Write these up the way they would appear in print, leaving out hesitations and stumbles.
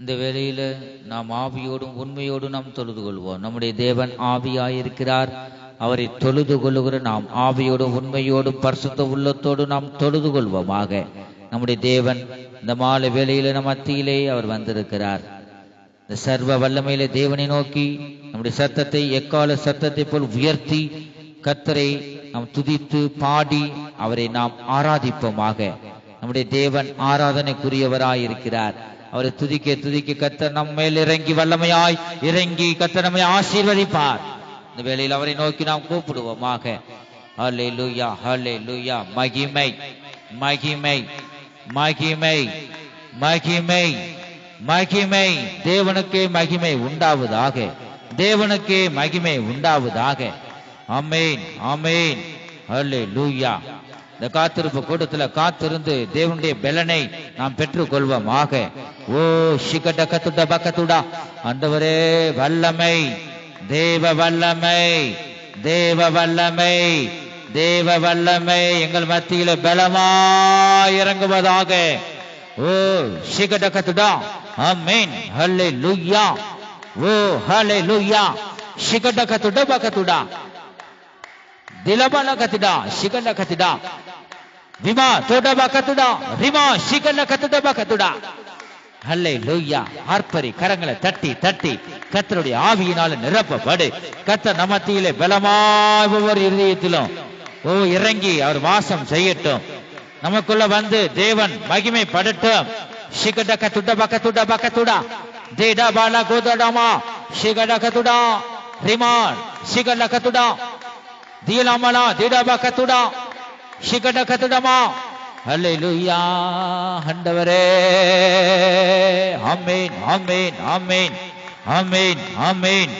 இந்த வேளையில நாம் ஆவியோடும் உண்மையோடும் நாம் தொழுது கொள்வோம். நம்முடைய தேவன் ஆவியாயிருக்கிறார். அவரை தொழுது கொள்ளுகிற நாம் ஆவியோடும் உண்மையோடும் பரிசுத்த உள்ளத்தோடு நாம் தொழுது கொள்வோமாக. நம்முடைய தேவன் இந்த மாலை வேளையில நம் மத்தியிலே அவர் வந்திருக்கிறார். இந்த சர்வ வல்லமையிலே தேவனை நோக்கி நம்முடைய சத்தத்தை எக்கால சத்தத்தை போல் உயர்த்தி கர்த்தரை நாம் துதித்து பாடி அவரை நாம் ஆராதிப்போமாக. நம்முடைய தேவன் ஆராதனைக்குரியவராயிருக்கிறார். அவரை துதிக்க துதிக்க கர்த்தர் நம்ம மேல் இறங்கி வல்லமையாய் இறங்கி கர்த்தர் நம்மை ஆசீர்வதிப்பார். இந்த வேளையில் அவரை நோக்கி நாம் கூப்பிடுவோமாக. ஹல்லேலூயா, ஹல்லேலூயா. மகிமை மகிமை மகிமை மகிமை மகிமை தேவனுக்கே மகிமை உண்டாவதாக. தேவனுக்கே மகிமை உண்டாவதாக. ஆமென், ஆமென். ஹல்லேலூயா. இந்த காத்திருப்பு கூட்டத்துல காத்திருந்து தேவனுடைய பலனை நாம் பெற்றுக் கொள்வோமாக. ஓ ஷிகட கத்துட பக்கத்துடா. ஆண்டவரே வல்லமை, தேவ வல்லமை, தேவ வல்லமை, தேவ வல்லமை எங்கள் மத்தியில பலமாய் இறங்குவதாக. ஓ ஷிகட கத்துடா. ஆமென். ஹல்லேலூயா. ஓ ஹல்லேலூயா. ஷிகட கத்துட பக்கத்துடா. திலபல கத்துடா. ஷிகட கத்துடா. விமா தோடபா கத்துடா. ரிமா ஷிகட கத்துட பக்கத்துடா. ஹல்லேலூயா. ஆர்ப்பரி கரங்களை தட்டி தட்டி கர்த்தருடைய ஆவியினால நிரப்பப்படு. கர்த்தர் நம்ம மத்தியிலே பலமாய் ஒவ்வொரு இதயத்திலும் ஓ இறங்கி அவர் வாசம் செய்யட்டும். நமக்குள்ள வந்து தேவன் மகிமை படட்டும். ஷிகட கத்துட பக்கத்துட பக்கத்துடா. தேடா பாலா கோதடாமா ஷிகட கத்துடா. ரிமான் ஷிகட கத்துடா. தீலமலா தேடா பக்கத்துடா. ஷிகட கத்துடமா. ஹல்லேலூயா. ஆண்டவரே ஆமென், ஆமென், ஆமென், ஆமென், ஆமென்.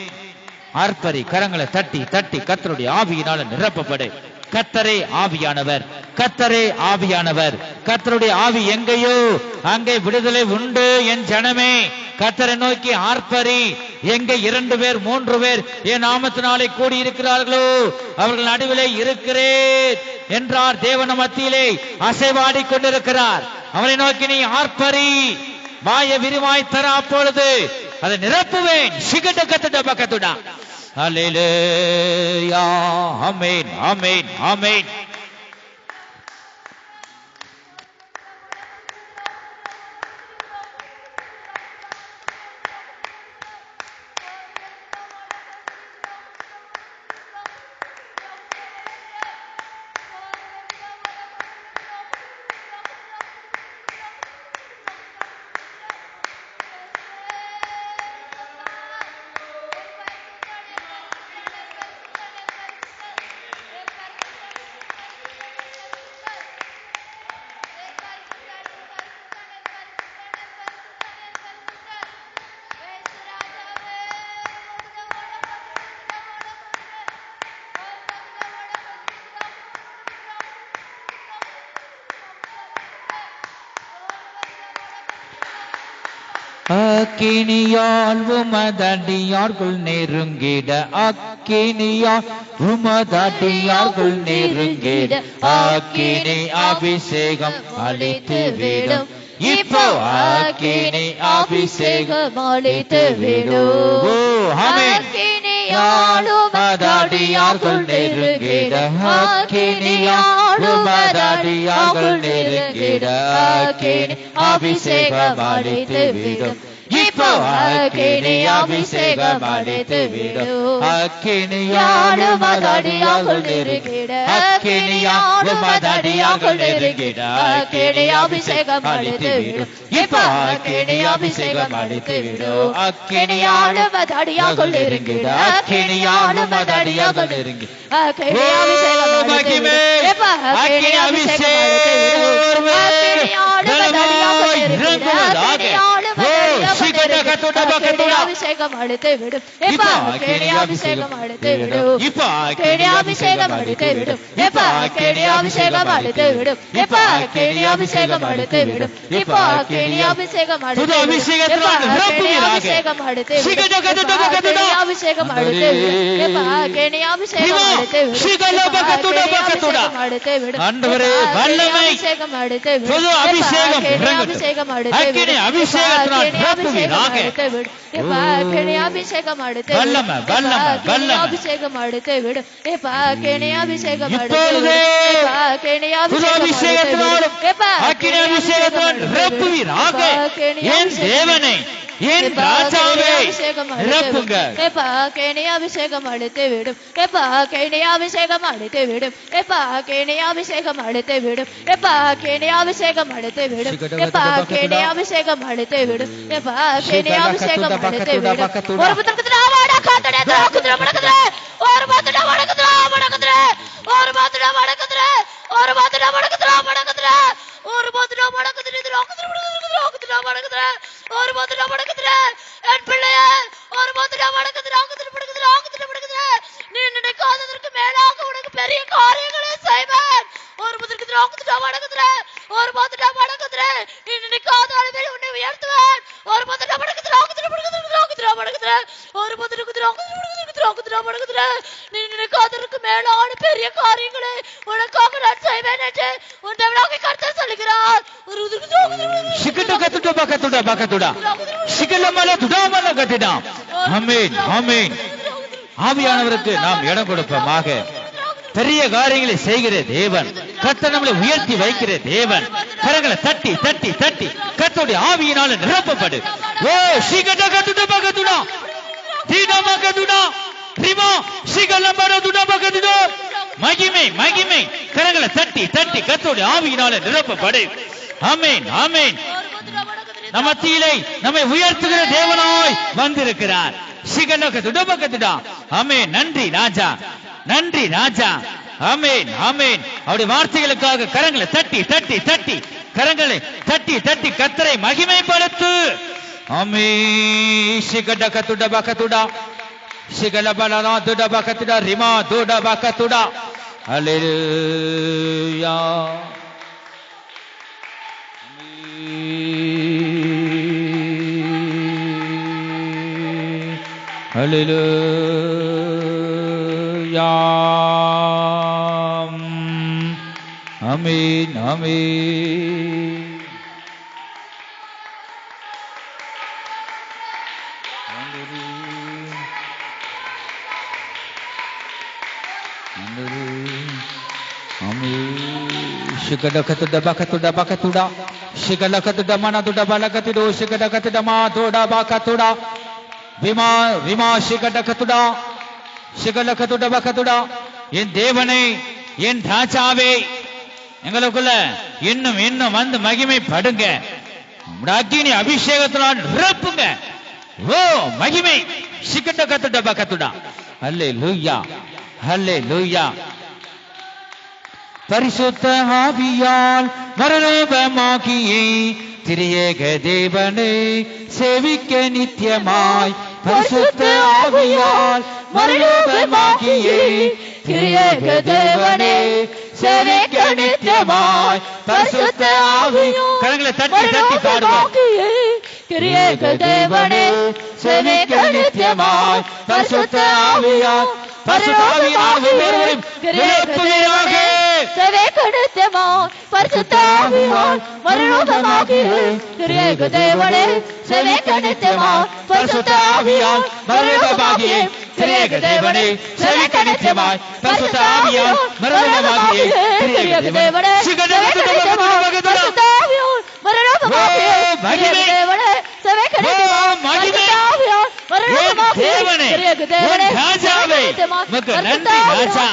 ஆர்ப்பரி கரங்களை தட்டி தட்டி கர்த்தருடைய ஆவியினால நிரப்பப்படு. கர்த்தரே ஆவியானவர், கர்த்தரே ஆவியானவர். கர்த்தருடைய ஆவி எங்கேயோ அங்கே விடுதலை உண்டு. என் ஜனமே கர்த்தரை நோக்கி ஆர்ப்பரி. எங்கே 2 பேர் 3 பேர் என் நாமத்தினாலே கூடி இருக்கிறார்களோ அவர்கள் நடுவிலே இருக்கிறேன் என்றார். தேவன மத்தியிலே அசைவாடி கொண்டிருக்கிறார். அவனை நோக்கி நீ ஆர்ப்பரி. வாய விரிவாய் தர, அப்பொழுது அதை நிரப்புவேன். ஷிகட கத்துட பக்கத்துடா. ஹல்லேலூயா. ஆமென், ஆமென், ஆமென். அக்கினியால் உமதடியார்கள் நெருங்கிட, அக்கினியால் உமதடியார்கள் நெருங்கிட, அக்கினி அபிஷேகம் அளித்து விடும். இப்போ அக்கினி அபிஷேகம் அளித்து விடும். அக்கினியால் உமதடியார்கள் நெருங்கிட, அக்கினியால் உமதடியார்கள் நெருங்கிட, அக்கினி அபிஷேகம் அளித்து விடும். இப்போ அக்கினி அபிஷேகம் அளித்து விடும். அக்கினியால் உமதடியார்கள் நெருங்கிட, அக்கினியால் உமதடியார்கள் நெருங்கிட, அக்கினி அபிஷேகம் அளித்து விடும். இப்போ அக்கினி அபிஷேகம் அளித்து விடும். அக்கினியால் உமதடியார்கள் நெருங்கிட, அக்கினியால் உமதடியார்கள் நெருங்கிட, அக்கினி அபிஷேகம் அளித்து விடும். இப்போ அக்கினி அபிஷேகம் அளித்து விடும். அக்கினியால் உமதடியார்கள் நெருங்கிட, அக்கினியால் உமதடியார்கள் நெருங்கிட, ஷிகட கத்துட பக்கத்துடா. அபிஷேகம் அளித்து விடும் எப்பா கேணி அபிஷேகம் அளித்து விடும் கேணி அபிஷேகம் அளித்து விடும் எப்பா கேணி அபிஷேகம் அளித்து விடும் எப்பா கேணி அபிஷேகம் அளித்து விடும் எப்பா கேணி அபிஷேகம் அளித்து விடும் எப்பா கேணி அபிஷேகம் அளித்து விடும் அபிஷேகம் அளித்து விடும் எப்பா கேணி அபிஷேகம் அளித்து விடும் அபிஷேகம் அளித்து விடும் ஆண்டவரே வல்லமை அபிஷேகம் அளித்து விடும் புது அபிஷேகம் அபிஷேகம் அளித்து விடும் அபிஷேகத்தினால் நிரப்புவீராக எப்பா கேணி அபிஷேகம் அளித்து வல்லமை வல்லமை வல்லமை அபிஷேகம் அளித்து விடும் எப்பா கேணி அபிஷேகம் அளித்து எப்பா கேணி அபிஷேகம் எப்பா கேணி அபிஷேகத்தினால் நிரப்புவீராக என் தேவனே என் ராஜாவே நிரப்புங்க எப்பா கேணி அபிஷேகம் அளித்து விடும் எப்பா கேணி அபிஷேகம் அளித்து விடும் எப்பா கேணி அபிஷேகம் அளித்து விடும் எப்பா கேணி அபிஷேகம் அளித்து விடும் எப்பா கேணி அபிஷேகம் அளித்து விடும் எப்பா கேணி அபிஷேகம் அளித்து விடும் ஒரு புத்தகத்துல ஆவாடா காத்தடே தாக்குதுற மடக்குதுற ஒரு பாத்துடா மடக்குதுற மடக்குதுற ஒரு பாத்துடா மடக்குதுற ஒரு பாத்துடா மடக்குதுற மடக்குதுற ஒரு பாத்துடா மடக்குதுற இது ராக்குதுற மடக்குதுற மடக்குதுற ஒரு பாத்துடா மடக்குதுற என் பிள்ளையே ஒரு பாத்துடா மடக்குதுற ராக்குதுற மடக்குதுற ராக்குதுற மடக்குதுற நீ நினைக்காததற்கு மேலாக உனக்கு பெரிய காரியங்களை செய்வேன் ஒரு பாத்துடா ராக்குதுற மடக்குதுற ஒரு பாத்துடா மடக்குதுற நீ நினைக்காத அளவில் உன்னை உயர்த்துவேன் ஒரு பாத்துடா மடக்குதுற ராக்குதுற மடக்குதுற ராக்குதுற மடக்குதுற ஒரு பாத்துடா ராக்குதுற மடக்குதுற நீ நினைக்காததற்கு மேலான பெரிய காரியங்களை உனக்காக நான் செய்வேன் என்று உன் தேவனாகிய கர்த்தர் சொல்கிறார் ஒரு சிக்கட்ட கத்துட பக்கத்துட பக்கத்துட சிக்கலமல துடாமல கட்டிடா ஆமென் ஆமென் ஆவியானவருக்கு நாம் இடம் கொடுப்போமாக பெரிய காரியங்களை செய்கிற தேவன் கர்த்தர் நம்மளை உயர்த்தி வைக்கிற தேவன் கரங்களை தட்டி தட்டி தட்டி கர்த்தருடைய ஆவியினால நிரப்பப்படு ஓ சிக்கட்ட கத்துட பக்கத்துட தீடா பக்கத்துட ரிமா சிக்கலமல துடா பக்கத்துட மகிமை மகிமை கரங்களை தட்டி தட்டி கர்த்தருடைய ஆவியினால நிரப்பப்படு ஆமென் ஆமென் நமத்திலே நம்மை உயர்த்துகிற தேவனாய் வந்திருக்கிறார் சிகலகத்துட பக்கத்துடா ஆமென் நன்றி ராஜா நன்றி ராஜா ஆமென் ஆமென் அவருடைய வார்த்தைகளுக்காக கரங்களை தட்டி தட்டி தட்டி கரங்களை தட்டி தட்டி கர்த்தரை மகிமைப்படுத்து ஆமென் சிகலகத்துட பக்கத்துடா சிகலபலனா துட பக்கத்துடா ரிமா துட பக்கத்துடா ஹல்லேலூயா ஹல்லேலூயா ஆமென் ஆமென் Shigadakatuda bakatuda bakatuda Shigalakatuda manatuda balakatudo Shigadakatuda matuda bakatuda Vima Vima Shigadakatuda Shigalakatuda bakatuda என் தேவனே என் ராஜாவே எங்களுக்குள்ள இன்னும் இன்னும் வந்து மகிமைப்படுங்க அக்கினி அபிஷேகத்தினால் நிரப்புங்க ஓ மகிமை சிகடகத்துட பக்கத்துடா ஹல்லேலூயா ஹல்லேலூயா பரிசுத்த ஆவியால் மரணோபமாகியே திரியேக தேவனை சேவிக்க நித்தியமாய் பரிசுத்த ஆவியால் மரணோபமாகியே திரியேக தேவனை சேவிக்க நித்தியமாய் பரிசுத்த ஆவியால் கரங்களை தட்டி தட்டி பாடுவோம் திரியேக தேவனை சேவிக்க நித்தியமாய் பரிசுத்த ஆவியால் பரிசுத்த ஆவியால் நிரப்புவீராக பரிசுத்த ஆவியால் மரணோபமாகியே திரியேக தேவனை சேவிக்க நித்தியமாய் பரிசுத்த ஆவியால் மரணோபமாகியே திரியேக தேவனை சேவிக்க நித்தியமாய் பரிசுத்த ஆவியால் மரணோபமாகியே திரியேக தேவனை சேவிக்க நித்தியமாய் பரிசுத்த ஆவியால் மரணோபமாகியே திரியேக தேவனை சேவிக்க நித்தியமாய் பரிசுத்த ஆவியால் மரணோபமாகியே திரியேக தேவனை ராஜாவே உமக்கு நன்றி ராஜா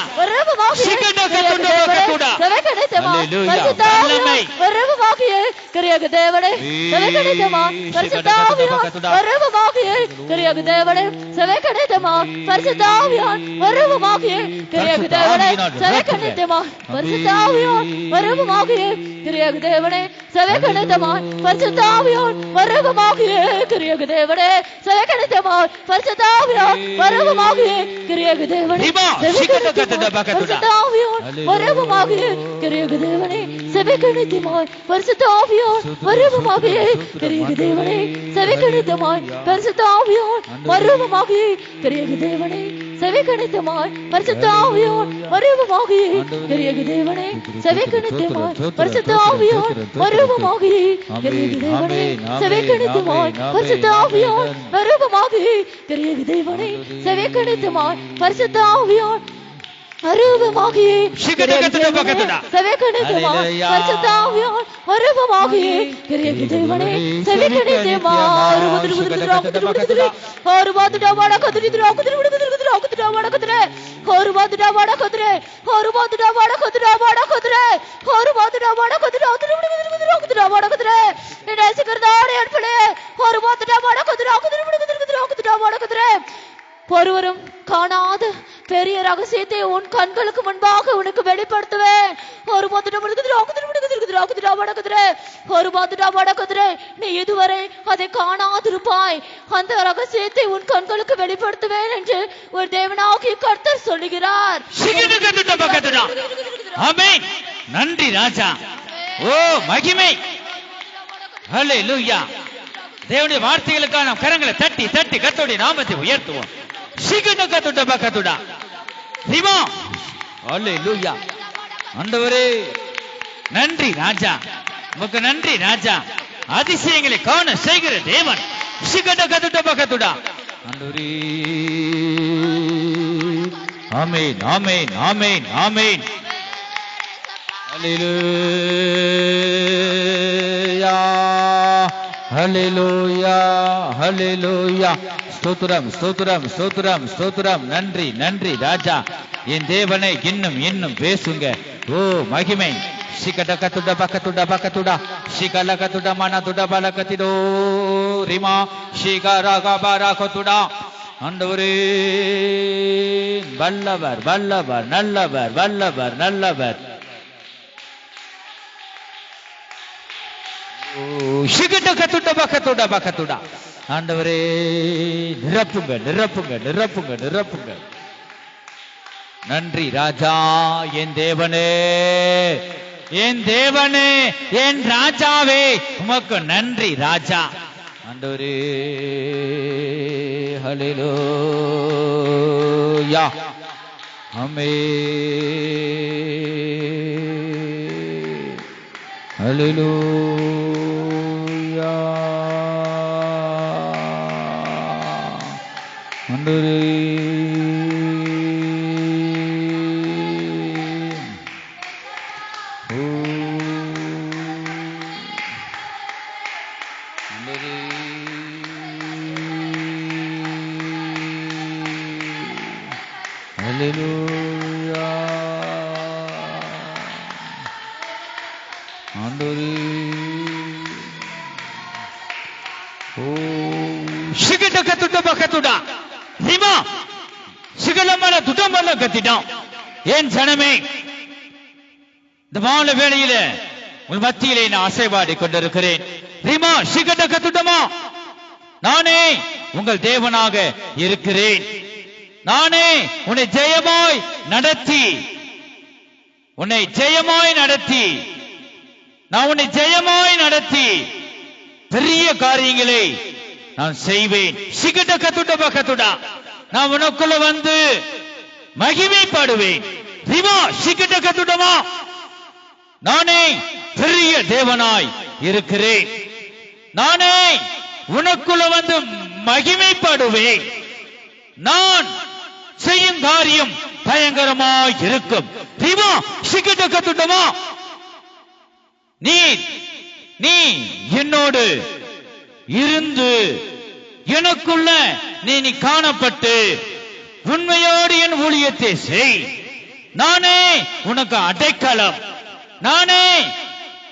ஒருவரும் காணாத பெரிய ரகசியத்தை உன் கண்களுக்கு முன்பாக உனக்கு வெளிப்படுத்துவேன். நீ இதுவரை அதை காணாதிருப்பாய். அந்த ரகசியத்தை உன் கண்களுக்கு வெளிப்படுத்துவேன் என்று ஒரு தேவனாகிய கர்த்தர் சொல்லுகிறார். நன்றி ராஜா. ஓ மகிமை. ஹல்லேலூயா. தேவனுடைய வார்த்தைகளுக்காக நாம் கரங்களை தட்டி தட்டி கர்த்தருடைய நாமத்தை உயர்த்துவோம். ஆண்டவரே நன்றி ராஜா, உமக்கு நன்றி ராஜா. அதிசயங்களை காண செய்கிற தேவன். ஆண்டவரே ஆமென் ஆமென் ஆமென் ஆமென். ஹல்லேலூயா ஹல்லேலூயா ஹல்லேலூயா. ஸ்தோத்திரம் ஸ்தோத்திரம் ஸ்தோத்திரம் ஸ்தோத்திரம். நன்றி நன்றி ராஜா. என் தேவனை இன்னும் இன்னும் பேசுங்க. ஓ மகிமை. சிகடகதுட பகதுட பகதுட சிகலகதுட மனதுட பலகதிதோ ரிமா சிகரகபரகதுட. ஆண்டவரே வல்லவர் வல்லவர் நல்லவர் வல்லவர் நல்லவர். ஆண்டவரே நிரப்புங்க நிரப்புங்க நிரப்புங்க நிரப்புங்க. நன்றி ராஜா. என் தேவனே என் தேவனே என் ராஜாவே உமக்கு நன்றி ராஜா. ஆண்டவரே ஹல்லேலூயா ஆமென் ஹல்லேலூயா. ஆண்டவரே ஹல்லேலூயா ஆண்டவரே. ஓ சிகடகதுட பகதுட ரிமா சிகலமல துடமல கத்திட்டான். ஏன் ஜனமே, இந்த மாலை வேளையில உன் மத்தியிலே நான் அசைவாடி கொண்டிருக்கிறேன். ரிமா சிகடகதுடமா, நானே உங்கள் தேவனாக இருக்கிறேன். நானே உன்னை ஜெயமாய் நடத்தி உன்னை ஜெயமாய் நடத்தி நான் உன்னை ஜெயமாய் நடத்தி பெரிய காரியங்களை நான் செய்வேன். சிகடகதுட பகதுடா, நான் உனக்குள்ள வந்து மகிமைப்படுவேன். ரிமா சிகடகதுடமா, நானே பெரிய தேவனாய் இருக்கிறேன். நானே உனக்குள்ள வந்து மகிமைப்படுவேன். நான் செய்யும் காரியம் பயங்கரமாய் இருக்கும். ரிமா சிகடகதுடமா, நீ என்னோடு இருந்து எனக்குள்ள நீ காணப்பட்டு உண்மையோடு என் ஊழியத்தை செய். நானே உனக்கு அடைக்கலம், நானே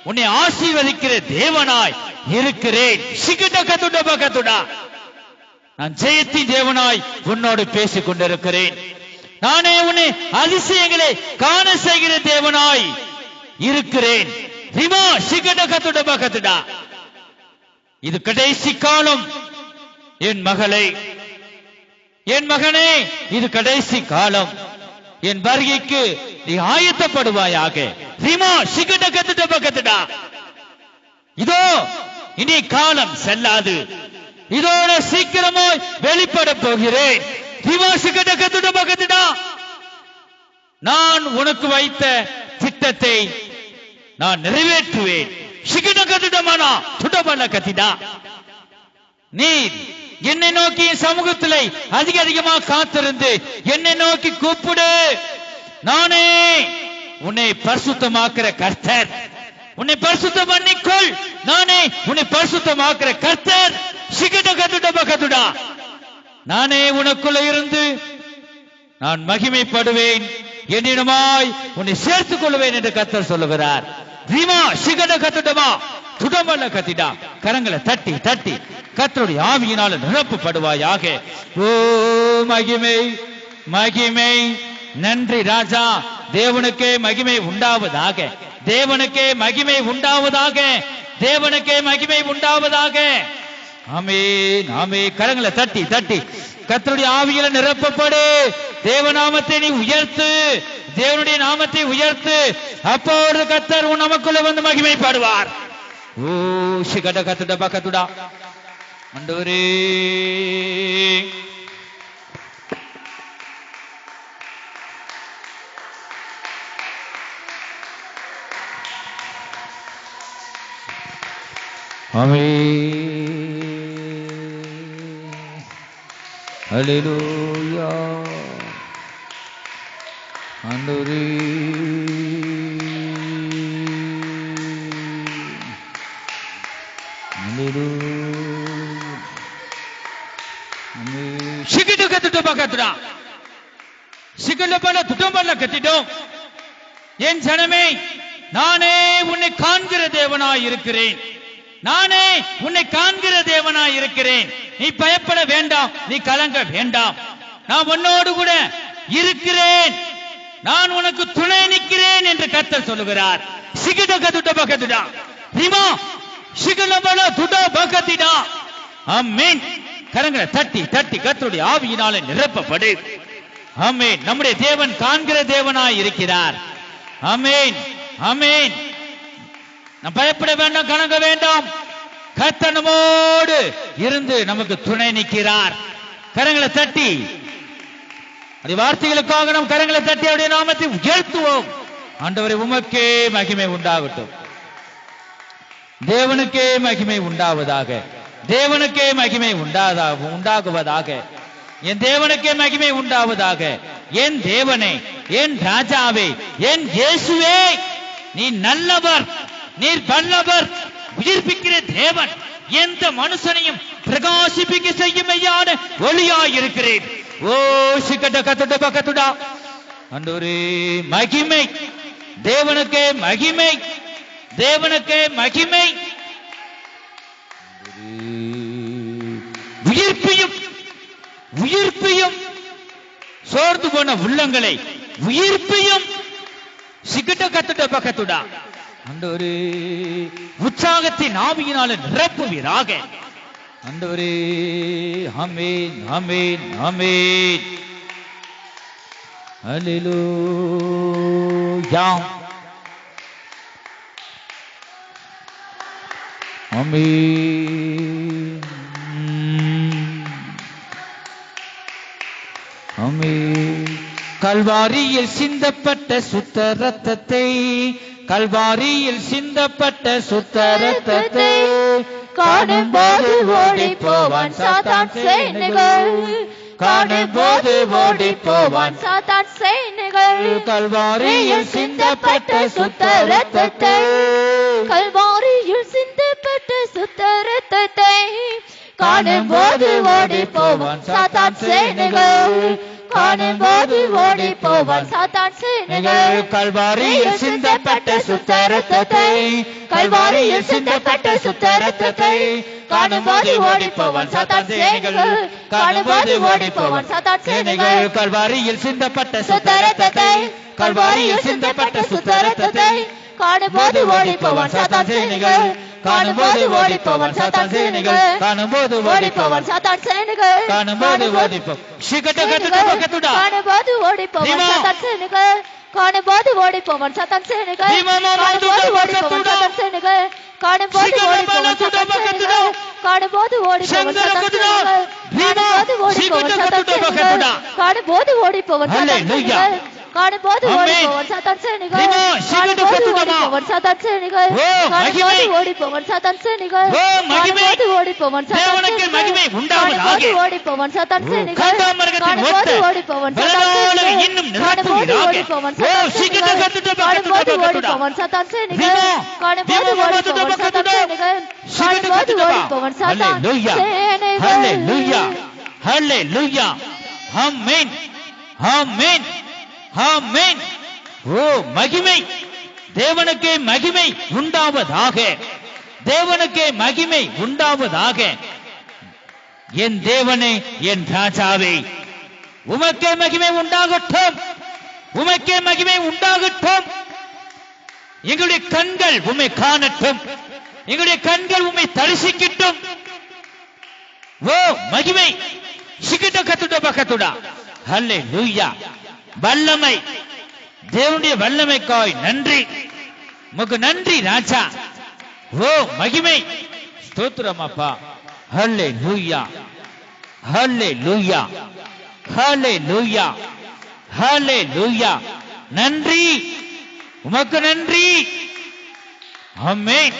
உன்னை ஆசீர்வதிக்கிற தேவனாய் இருக்கிறேன். நான் ஜெயத்தின் தேவனாய் உன்னோடு பேசிக் கொண்டிருக்கிறேன். நானே உன்னை அதிசயங்களை காண செய்கிற தேவனாய் இருக்கிறேன். இது கடைசி காலம். என் மகளே, என் மகனே, இது கடைசி காலம். என் வருகைக்கு நீ ஆயத்தப்படுவாயாக. இதோ இனி காலம் செல்லாது. இதோட சீக்கிரமாய் வெளிப்பட போகிறேன். நான் உனக்கு வைத்த திட்டத்தை நான் நிறைவேற்றுவேன். நீ என்னை நோக்கி சமூகத்திலே அதிகமாக காத்திருந்து என்னை நோக்கி கூப்பிடு. நானே உன்னை பரிசுத்தமாக்குற கர்த்தர். உன்னை பரிசுத்தம் பண்ணிக்கொள். நானே உன்னை பரிசுத்தமாக்குற கர்த்தர். நானே உனக்குள்ள இருந்து நான் மகிமைப்படுவேன். என்னிடமாய் உன்னை சேர்த்துக் கொள்வேன் என்று கர்த்தர் சொல்லுகிறார். கரங்களை தட்டி தட்டி கர்த்தருடைய ஆவியினால் நிரப்பப்படுவாயாக. ஓ மகிமை, மகிமை. நன்றி ராஜா. தேவனுக்கே மகிமை உண்டாவதாக. தேவனுக்கே மகிமை உண்டாவதாக. தேவனுக்கே மகிமை உண்டாவதாக. ஆமென், ஆமென். கரங்களை தட்டி தட்டி கர்த்தருடைய ஆவியில நிரப்பப்படு. தேவநாமத்தை நீ உயர்த்து. தேவனுடைய நாமத்தை உயர்த்து. அப்போது கர்த்தர் நமக்குள்ள வந்து மகிமைப்படுவார். ஓ சிகட கத்துட பக்கத்துடா ஆண்டவரே. ஆமென். ஹல்லேலூயா. ஆண்டவரே என் ஜனமே, நானே உன்னை காண்கிற தேவனாய் இருக்கிறேன். நானே உன்னை காண்கிற தேவனாய் இருக்கிறேன். நீ பயப்பட வேண்டாம், நீ கலங்க வேண்டாம். நான் உன்னோடு கூட இருக்கிறேன். நான் உனக்கு துணை நிற்கிறேன் என்று கர்த்தர் சொல்லுகிறார். ஆமென். கரங்களை தட்டி தட்டி கர்த்தருடைய ஆவியினாலே நிரப்பப்படு. ஆமென். நம்முடைய தேவன் காண்கிற தேவனாய் இருக்கிறார். ஆமென், ஆமென். நாம் பயப்பட வேண்டாம், கலங்க வேண்டாம். கர்த்தர் நம்மோடு இருந்து நமக்கு துணை நிற்கிறார். கரங்களை தட்டி வார்த்தைகளுக்காக நாம் கரங்களை தட்டி அவருடைய நாமத்தை உயர்த்துவோம். ஆண்டவரே உமக்கே மகிமை உண்டாகட்டும். தேவனுக்கே மகிமை உண்டாவதாக. தேவனுக்கே மகிமை உண்டாகுவதாக. என் தேவனுக்கே மகிமை உண்டாவதாக. என் தேவனே, என் ராஜாவே, என் இயேசுவே, நீ நல்லவர், நீர் வல்லவர், உயிர்ப்பிக்கிற தேவன், எந்த மனுஷனையும் பிரகாசிப்பிக்க செய்யும் மெய்யான ஒளியாய் இருக்கிறேன். ஓ சிக்கட்ட கத்துட பக்கத்துடா ஆண்டவரே மகிமை. தேவனுக்கே மகிமை, தேவனுக்கே மகிமை. உயிர்ப்பியும் உயிர்ப்பியும் சோர்ந்து போன உள்ளங்களை உயிர்ப்பியும் சிக்கட்ட கத்துட பக்கத்துடா ஆண்டவரே உற்சாகத்தின் ஆவியினால நிரப்புவீராக. ஆண்டவரே ஆமென், ஆமென், ஆமென். ஹல்லேலூயா. ஆமென், ஆமென். கல்வாரியில் சிந்தப்பட்ட சுத்த ரத்தத்தை, கல்வாரியில் சிந்தப்பட்ட சுத்த ரத்தத்தை காணும்போது ஓடி போவான் சாத்தான் சேனைகள். காணும்போது ஓடி போவான் சாத்தான் சேனைகள். கல்வாரியில் சிந்தப்பட்ட சுத்த ரத்தத்தை, கல்வாரியில் சிந்தப்பட்ட சுத்த ரத்தத்தை காணும்போது ஓடி போவான் சாத்தான் சேனைகள். காணும்போது ஓடி போவான் சாத்தான் சேனைகள். கல்வாரியில் சிந்தப்பட்ட சுத்த ரத்தத்தை, கல்வாரியில் சிந்தப்பட்ட சுத்த ரத்தத்தை காணும்போது ஓடி போவான் சாத்தான் சேனைகள். காணும்போது ஓடி போவான் சாத்தான் சேனைகள். கல்வாரியில் சிந்தப்பட்ட சுத்த ரத்தத்தை, கல்வாரியில் சிந்தப்பட்ட சுத்த ரத்தத்தை காணும்போது ஓடி போவான் சாத்தான் சேனைகள். காணும்போது ஓடி போவான் சாத்தான் சேனைகள். காணும்போது ஓடி போவான் சாத்தான் சேனைகள். காணும்போது ஓடி போ காணும்போது ஓடி போவான் சாத்தான் சேனைகள். காணும்போது ஓடி போவான் சாத்தான் சேனைகள். காணும்போது ஓடி போவான் சாத்தான் சேனைகள். காணும்போது ஓடி போவான் சாத்தான் சேனைகள். காணும்போது ஓடி போவான் சாத்தான் சேனைகள். காணும்போது ஓடி போவான் சாத்தான் சேனைகள். காணும்போது ஓடி போவான் சாத்தான் சேனைகள். காணும்போது ஓடி போவான் சாத்தான் சேனைகள். காணும்போது ஓடி போவான் சாத்தான் சேனைகள். காணும்போது ஓடி போவான் சாத்தான் சேனைகள். காணும்போது ஓடி போவான் சாத்தான் சேனைகள். காணும்போது ஓடி போவான் சாத்தான் சேனைகள். காணும்போது ஓடி போவான் சாத்தான் சேனைகள். காணும்போது ஓடி போவான் சாத்தான் சேனைகள். காணும்போது ஓடி போவான் சாத்தான் சேனைகள். காணும்போது ஓடி போவான் சாத்தான் சேனைகள். காணும்போது ஓடி போவான் சாத்தான் சேனைகள். ஹல்லேலூயா ஹல்லேலூயா ஆமென் ஆமென் ஆமென். ஓ மகிமை, தேவனுக்கே மகிமை உண்டாவதாக, தேவனுக்கே மகிமை உண்டாவதாக. என் தேவனே, என் ராஜாவே, உமக்கே மகிமை உண்டாகட்டும், உமக்கே மகிமை உண்டாகட்டும். எங்களுடைய கண்கள் உம்மை காணட்டும், எங்களுடைய கண்கள் உம்மை தரிசிக்கட்டும். ஓ மகிமை, சிக்கிட்ட கத்துட பக்கத்துடா. ஹல்லேலூயா. வல்லமை, தேவனுடைய வல்லமைக்காய் நன்றி, உமக்கு நன்றி ராஜா. ஓ மகிமை, ஸ்தோத்திரம் அப்பா. ஹல்லேலூயா ஹல்லேலூயா ஹல்லேலூயா ஹல்லேலூயா. நன்றி, உமக்கு நன்றி. ஆமென்.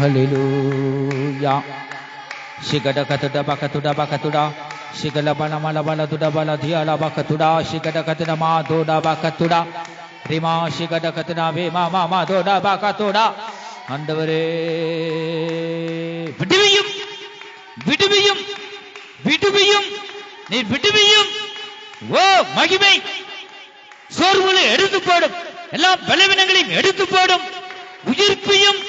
ஹல்லேலூயா. Shigada katuda bakatuda bakatuda, shigala bala mala bala tuda bala diala bakatuda, shigada katuna ma doda bakatuda, rima shigada katuna ve ma ma doda bakatuda. ஆண்டவரே, விடுவியும் விடுவியும் விடுவியும், நீ விடுவியும். ஓ மகிமை, சோர்வுகளை எடுத்து போடும், எல்லா பலவீனங்களையும் எடுத்து போடும், உயிர்ப்பையும்.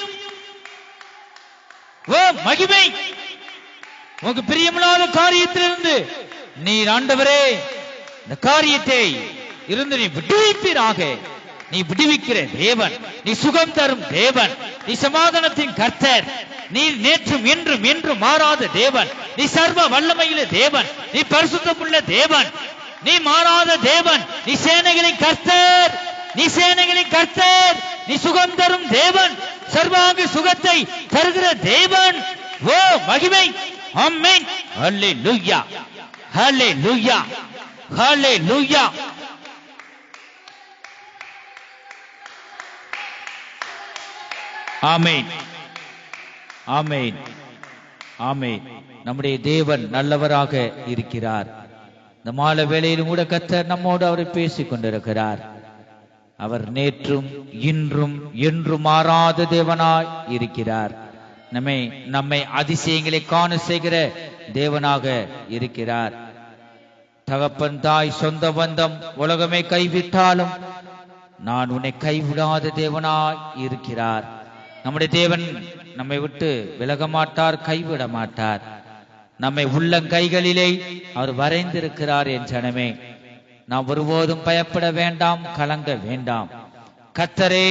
ஓ மகிமை, உனக்கு பிரியமில்லாத காரியத்திலிருந்து நீர் ஆண்டவரே இந்த காரியத்தை இருந்து நீ விடுவிப்பீராக. நீ விடுவிக்கிற தேவன், நீ சுகம் தரும் தேவன், நீ சமாதானத்தின் கர்த்தர், நீ நேற்றும் என்றும் என்றும் மாறாத தேவன், நீ சர்வ வல்லமையுள்ள தேவன், நீ பரிசுத்தமுள்ள தேவன், நீ மாறாத தேவன், நீ சேனைகளின் கர்த்தர், நீ சேனைகளின் கர்த்தர், நீ சுகம் தரும் தேவன், சர்வாங்க சுகத்தை தருகிற தேவன். ஓ மகிமை. ஆமென். ஹல்லேலூயா ஹல்லேலூயா ஹல்லேலூயா. ஆமென் ஆமென் ஆமென். நம்முடைய தேவன் நல்லவராக இருக்கிறார். இந்த மாலை வேளையிலும் கூட கர்த்தர் நம்மோடு அவரை பேசிக் கொண்டிருக்கிறார். அவர் நேற்றும் இன்றும் என்றும் மாறாத தேவனாய் இருக்கிறார். நம்மை அதிசயங்களை காண செய்கிற தேவனாக இருக்கிறார். தகப்பன் தாய் சொந்த பந்தம் உலகமே கைவிட்டாலும் நான் உன்னை கைவிடாத தேவனாய் இருக்கிறார். நம்முடைய தேவன் நம்மை விட்டு விலக மாட்டார், கைவிட மாட்டார். நம்மை உள்ளங்கைகளிலே அவர் வரைந்திருக்கிறார். என் ஜனமே, நாம் ஒருபோதும் பயப்பட வேண்டாம், கலங்க வேண்டாம். கர்த்தரே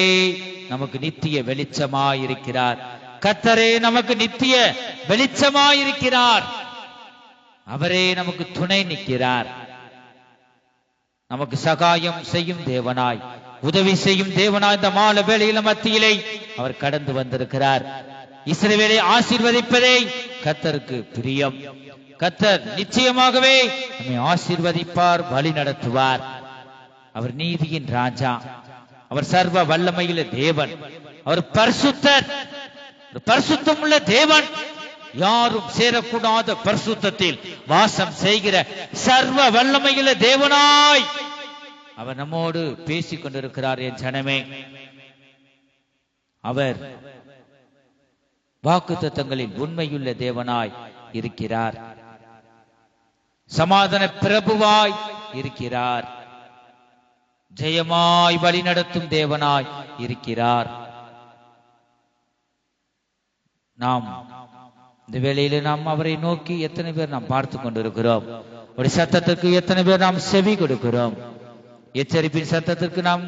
நமக்கு நித்திய வெளிச்சமாயிருக்கிறார். கர்த்தரே நமக்கு நித்திய வெளிச்சமாயிருக்கிறார். அவரே நமக்கு துணை நிற்கிறார். நமக்கு சகாயம் செய்யும் தேவனாய், உதவி செய்யும் தேவனாய் இந்த மாலை வேளையில மத்தியிலே அவர் கடந்து வந்திருக்கிறார். இஸ்ரவேலை ஆசீர்வதிப்பதே கர்த்தருக்கு பிரியம். கர்த்தர் நிச்சயமாகவே நம்மை ஆசீர்வதிப்பார், வழி நடத்துவார். அவர் நீதியின் ராஜா, அவர் சர்வ வல்லமையுள்ள தேவன், அவர் பரிசுத்தர், பரிசுத்தம் உள்ள தேவன், யாரும் சேரக்கூடாத பரிசுத்தத்தில் வாசம் செய்கிற சர்வ வல்லமையுள்ள தேவனாய் அவர் நம்மோடு பேசிக் கொண்டிருக்கிறார். என் ஜனமே, அவர் வாக்குத்தத்தங்களில் உண்மையுள்ள தேவனாய் இருக்கிறார். சமாதான பிரபுவாய் இருக்கிறார். ஜெயமாய் வழிநடத்தும் தேவனாய் இருக்கிறார். நாம் இந்த வேளையில நாம் அவரை நோக்கி எத்தனை பேர் நாம் பார்த்து கொண்டிருக்கிறோம்? ஒரு சத்தத்திற்கு எத்தனை பேர் நாம் செவி கொடுக்கிறோம்? எச்சரிப்பின் சத்தத்திற்கு நாம்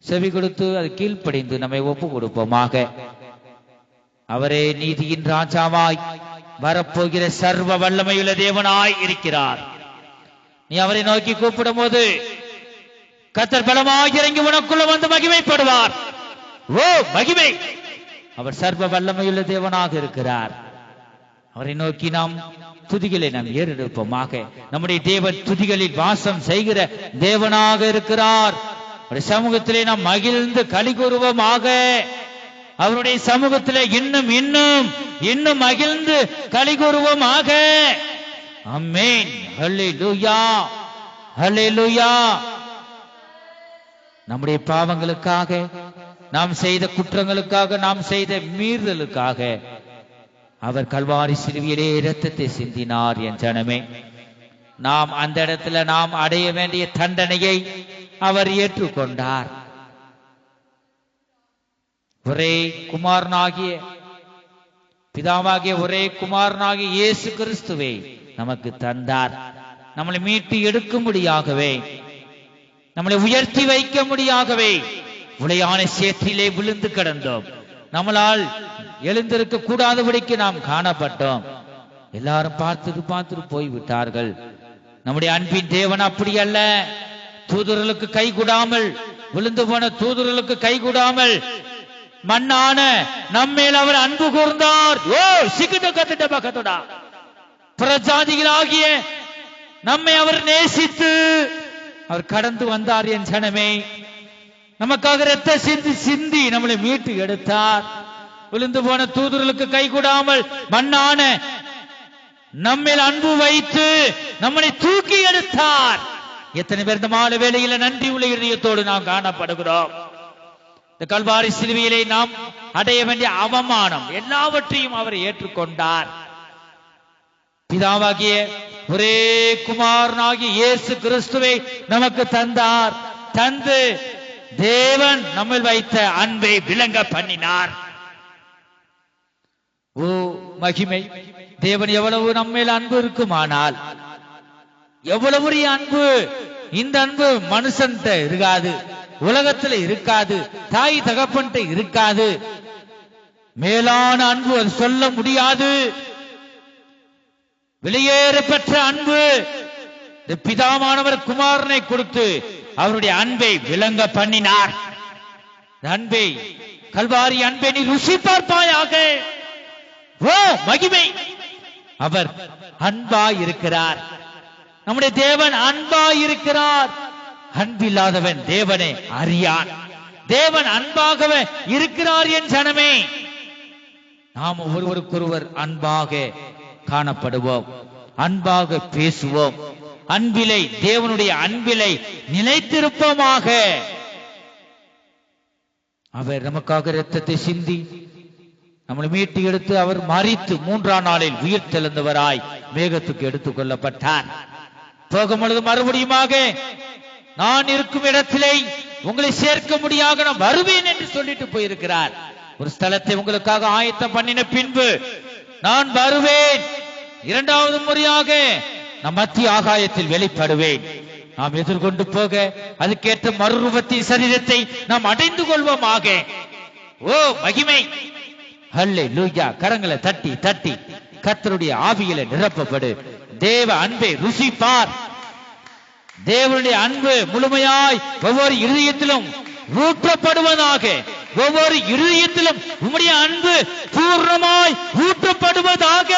செவி கொடுத்து அது கீழ்ப்படிந்து நம்மை ஒப்பு கொடுப்போமாக. அவரே நீதியின் ராஜாவாய் வரப்போகிற சர்வ வல்லமையுள்ள தேவனாய் இருக்கிறார். நீ அவரை நோக்கி கூப்பிடும் போது கர்த்தர் பலமாய் இறங்கி உனக்குள்ள வந்து மகிமைப்படுவார். ஓ மகிமை! அவர் சர்வ வல்லமையுள்ள தேவனாக இருக்கிறார். அவரை நோக்கி நாம் துதிகளை நாம் ஏறெடுப்போமாக. நம்முடைய தேவன் துதிகளில் வாசம் செய்கிற தேவனாக இருக்கிறார். அவருடைய சமூகத்திலே நாம் மகிழ்ந்து களி கூறுவோமாக. அவருடைய சமூகத்திலே இன்னும் இன்னும் இன்னும் மகிழ்ந்து களி கூறுவோமாக. ஆமென். ஹல்லேலூயா, ஹல்லேலூயா. நம்முடைய பாவங்களுக்காக, நாம் செய்த குற்றங்களுக்காக, நாம் செய்த மீறுதலுக்காக அவர் கல்வாரி சிலுவையிலே இரத்தத்தை சிந்தினார். என் ஜனமே, நாம் அந்த இடத்துல நாம் அடைய வேண்டிய தண்டனையை அவர் ஏற்றுக்கொண்டார். ஒரே குமாரனாகிய பிதாவாகிய ஒரே குமாரனாகிய இயேசு கிறிஸ்துவை நமக்கு தந்தார். நம்மளை மீட்டு எடுக்கும்படியாகவே, நம்மளை உயர்த்தி வைக்க முடியாகவே உளையான சேற்றிலே விழுந்து கிடந்தோம். நம்மளால் எழுந்திருக்க கூடாதபடிக்கு நாம் காணப்பட்டோம். எல்லாரும் பார்த்துட்டு போய்விட்டார்கள். நம்முடைய அன்பின் தேவன் அப்படி அல்ல. தூதர்களுக்கு கை கூடாமல், விழுந்து போன தூதர்களுக்கு கை கூடாமல் மண்ணான நம்மேல் அவர் அன்பு கூர்ந்தார். ஓ சிக்கிட்ட கத்திட்ட பக்கத்தோடா பிரஜாதிகளாகிய நம்மை அவர் நேசித்து அவர் கடந்து வந்தார். என் ஜனமே, நமக்காக இரத்த சிந்தி நம்மளை மீட்டு எடுத்தார். விழுந்து போன தூதர்களுக்கு கை கூடாமல் மண்ணான நம்மேல் அன்பு வைத்து நம்மளை தூக்கி எடுத்தார். எத்தனை பேர் இந்த மாலை வேளையில நன்றி உள்ள இதயத்தோடு நாம் காணப்படுகிறோம். இந்த கல்வாரி சிலுவையிலே நாம் அடைய வேண்டிய அவமானம் எல்லாவற்றையும் அவர் ஏற்றுக்கொண்டார். பிதாவாகிய ஒரே குமாரனாகிய இயேசு கிறிஸ்துவை நமக்கு தந்தார். தந்து தேவன் நம்ம வைத்த அன்பை விளங்க பண்ணினார். ஓ மகிமை! தேவன் எவ்வளவு நம்மேல் அன்பு இருக்குமானால், எவ்வளவு அன்பு! இந்த அன்பு மனுஷன்ட்ட இருக்காது, உலகத்துல இருக்காது, தாய் தகப்பன்ட்ட இருக்காது. மேலான அன்பு அது சொல்ல முடியாது. வெளியேற பெற்ற அன்பு. பிதாவானவர் குமாரனை கொடுத்து அவருடைய அன்பை விளங்க பண்ணினார். அன்பை, கல்வாரி அன்பை நீ ருசி பார்ப்பாயாக. ஓ மகிமை! அவர் அன்பாய் இருக்கிறார். நம்முடைய தேவன் அன்பாய் இருக்கிறார். அன்பில்லாதவன் தேவனை அறியான். தேவன் அன்பாகவே இருக்கிறார். என் ஜனமே, நாம் ஒருவருக்கொருவர் அன்பாக காணப்படுவோம், அன்பாக பேசுவோம், அன்பிலை, தேவனுடைய அன்பிலை நிலைத்திருப்போமாக. அவர் நமக்காக இரத்தத்தை சிந்தி நம்மளை மீட்டு எடுத்து அவர் மரித்து 3ஆம் நாளில் உயிர் தெழுந்தவராய் மேகத்துக்கு எடுத்துக் கொள்ளப்பட்டார். போகும் பொழுது மறுபடியுமாக நான் இருக்கும் இடத்திலே உங்களை சேர்க்க முடியாக நான் வருவேன் என்று சொல்லிட்டு போயிருக்கிறார். ஒரு ஸ்தலத்தை உங்களுக்காக ஆயத்தம் பண்ணின பின்பு நான் வருவேன், 2வது முறையாக நான் மத்திய ஆகாயத்தில் வெளிப்படுவேன். நாம் எதிர்கொண்டு போக அதுக்கேற்ற மறுரூபத்தின் சரீரத்தை நாம் அடைந்து கொள்வோமாக. ஓ மகிமை! ஹல்லேலூயா! கரங்களை தட்டி தட்டி கர்த்தருடைய ஆவியில நிரப்பப்படு. தேவ அன்பை ருசிப்பார். தேவனுடைய அன்பு முழுமையாய் ஒவ்வொரு இருதயத்திலும் ஊற்றப்படுவதாக. ஒவ்வொரு இருதயத்திலும் உம்முடைய அன்பு பூர்ணமாய் ஊற்றப்படுவதாக.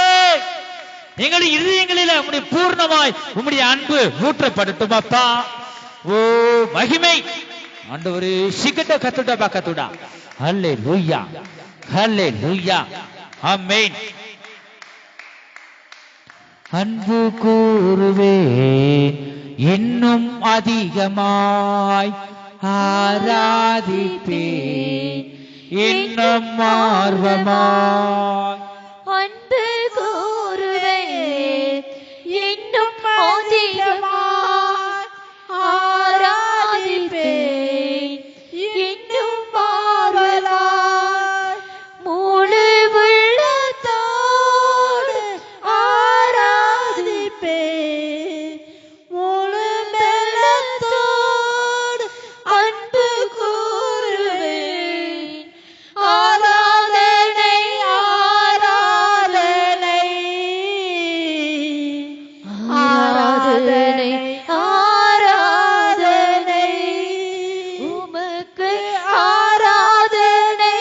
எங்களுடைய இருதயங்களில் உம்முடைய பூர்ணமாய் உம்முடைய அன்பு ஊற்றப்படட்டும் அப்பா. ஓ மகிமை! ஆண்டவரே சிக்கட்ட கத்துடா பக்கத்துடா. ஹல்லேலூயா, ஹல்லேலூயா, ஆமென். அன்பு கூறுவேன் இன்னும் அதிகமாய் ஆராதிப்பேன் இன்னும் ஆர்வமாய் அன்பு கூறுவேன், இன்னும் அதிகமாய் ஆராதிப்பேன், இன்னும் ஆர்வமாய் முழு உள்ளத்தோடு ஆராதிப்பேன், முழு பெலத்தோடு அன்பு கூறுவேன். ஆராதனை ஆராதனை ஆராதனை ஆராதனை உமக்கு ஆராதனை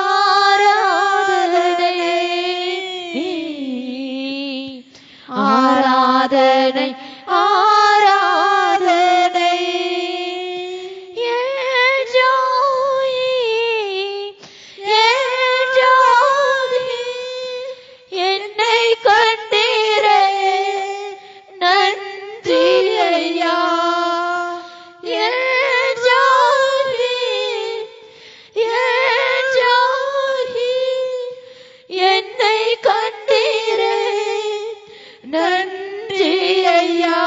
ஆராதனை ஆராதனை ஆராதனை என்னை கண்டீரே நன்றி ஐயா. என்னை கண்டீரே நன்றி ஐயா.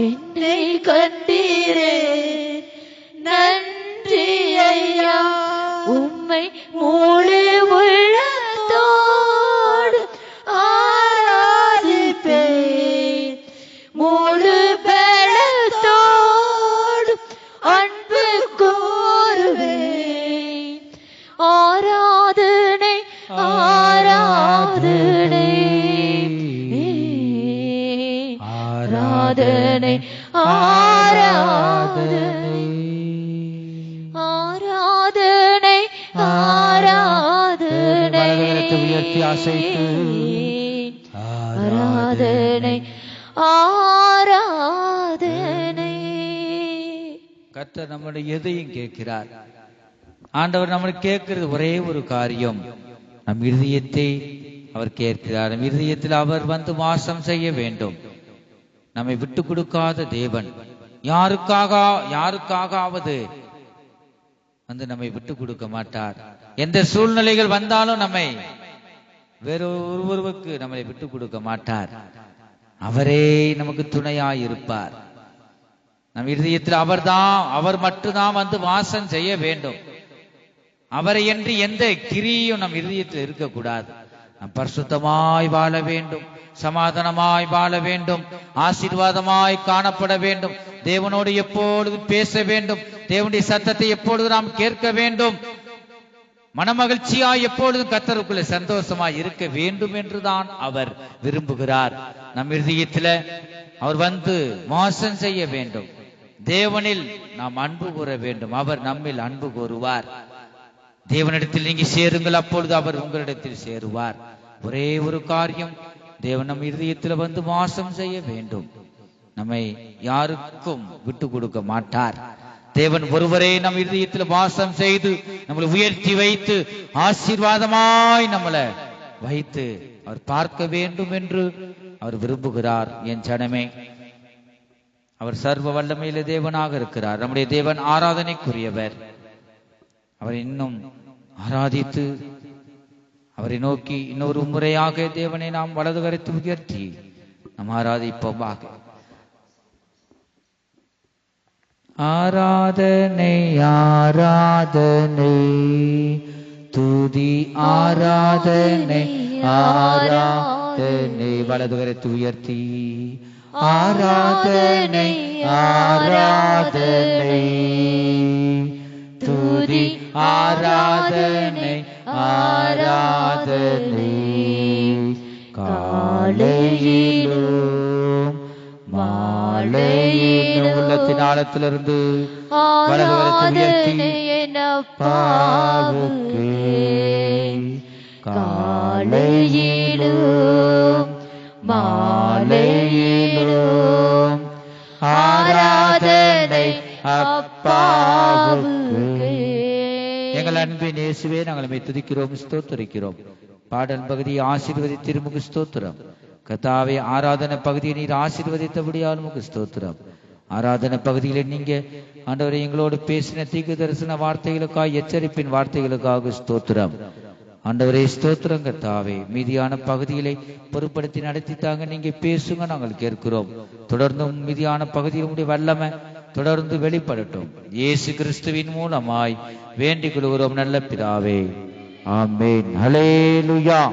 என்னை கண்டீரே நன்றி ஐயா. உம்மை முழு உள்ளத்தோடு ஆராதிப்பேன், முழு பெலத்தோடு அன்பு கூறுவேன். ஆராதனை ஆராதனை ஆராதனை ஆராதனை ஆராதனை ஆராதனை உயர்த்தி அசைத்து ஆராதனை ஆராதனை. கர்த்தர் நம்முடைய எதையும் கேட்கிறார். ஆண்டவர் நம்மளை கேட்கிறது ஒரே ஒரு காரியம், நம் இருதயத்தை அவர் கேட்கிறார். நம் இருதயத்தில் அவர் வந்து வாசம் செய்ய வேண்டும். நம்மை விட்டு கொடுக்காத தேவன் யாருக்காவது வந்து நம்மை விட்டு கொடுக்க மாட்டார். எந்த சூழ்நிலைகள் வந்தாலும் நம்மை வேறொருவருக்கு நம்மை விட்டு கொடுக்க மாட்டார். அவரே நமக்கு துணையாய் இருப்பார். நம் இருதயத்தில் அவர் மட்டும்தான் வந்து வாசம் செய்ய வேண்டும். அவரை என்று எந்த கிரியும் நம் இருதயத்தில் இருக்கக்கூடாது. நம் பரிசுத்தமாய் வாழ வேண்டும், சமாதானமாய் வாழ வேண்டும், ஆசீர்வாதமாய் காணப்பட வேண்டும், தேவனோடு எப்பொழுதும் பேச வேண்டும், தேவனுடைய சத்தத்தை எப்பொழுது நாம் கேட்க வேண்டும், மனமகிழ்ச்சியாய் எப்பொழுதும் கர்த்தருக்குள்ளே சந்தோஷமாய் இருக்க வேண்டும் என்றுதான் அவர் விரும்புகிறார். நம் இருதயத்தில் அவர் வந்து வாசம் செய்ய வேண்டும். தேவனில் நாம் அன்பு கூற வேண்டும், அவர் நம்மில் அன்பு கூறுவார். தேவனிடத்தில் நீங்க சேருங்கள், அப்பொழுது அவர் உங்களிடத்தில் சேருவார். ஒரே ஒரு காரியம், தேவன் நம் இருதயத்தில் வந்து வாசம் செய்ய வேண்டும். நம்மை யாருக்கும் விட்டு கொடுக்க மாட்டார். தேவன் ஒருவரே நம் இருதயத்தில் வாசம் செய்து நம்மளை உயர்த்தி வைத்து ஆசீர்வாதமாய் நம்மளை வைத்து அவர் பார்க்க வேண்டும் என்று அவர் விரும்புகிறார். என் ஜனமே, அவர் சர்வ வல்லமையில தேவனாக இருக்கிறார். நம்முடைய தேவன் ஆராதனைக்குரியவர். அவர் இன்னும் ஆராதித்து அவரை நோக்கி இன்னொரு முறையாக தேவனை நாம் வலது கரைத்து உயர்த்தி நாம் ஆராதிப்போமாக. ஆராதனை ஆராதனை துதி ஆராதனை ஆராதனை வலது கரைத்து உயர்த்தி ஆராதனை ஆராதனை துதி ஆராதனை ஆராதனை காலையிலும் மாலையிலும் உள்ளத்தின் ஆழத்திலிருந்து ஆராதனை அப்பாவுக்கே. காலையிலும் மாலையிலும் ஆராதனை அப்பாவுக்கே. எங்கள் அன்பின் இயேசுவே, நாங்கள் துதிக்கிறோம், ஸ்தோத்திரிக்கிறோம். பாடல் பகுதியை ஆசீர்வதித்து உமக்கு ஸ்தோத்திரம். கர்த்தாவே, ஆராதனை பகுதியை நீர் ஆசீர்வதித்தபடியால் உமக்கு ஸ்தோத்திரம். ஆராதனை பகுதியில நீங்க ஆண்டவரை எங்களோடு பேசின தீர்க்க தரிசன வார்த்தைகளுக்காக, எச்சரிப்பின் வார்த்தைகளுக்காக ஸ்தோத்திரம். ஆண்டவரே ஸ்தோத்திரம் கர்த்தாவே. மீதியான பகுதிகளை பொறுப்படுத்தி நடத்தித்தாங்க. நீங்க பேசுங்க, நாங்கள் கேட்கிறோம். தொடர்ந்தும் மீதியான பகுதியில் உடைய வல்லமை தொடர்ந்து வெளிப்படட்டும். இயேசு கிறிஸ்துவின் மூலமாய் வேண்டிக் கொள்கிறோம் நல்ல பிதாவே. ஆமென். ஹல்லேலூயா.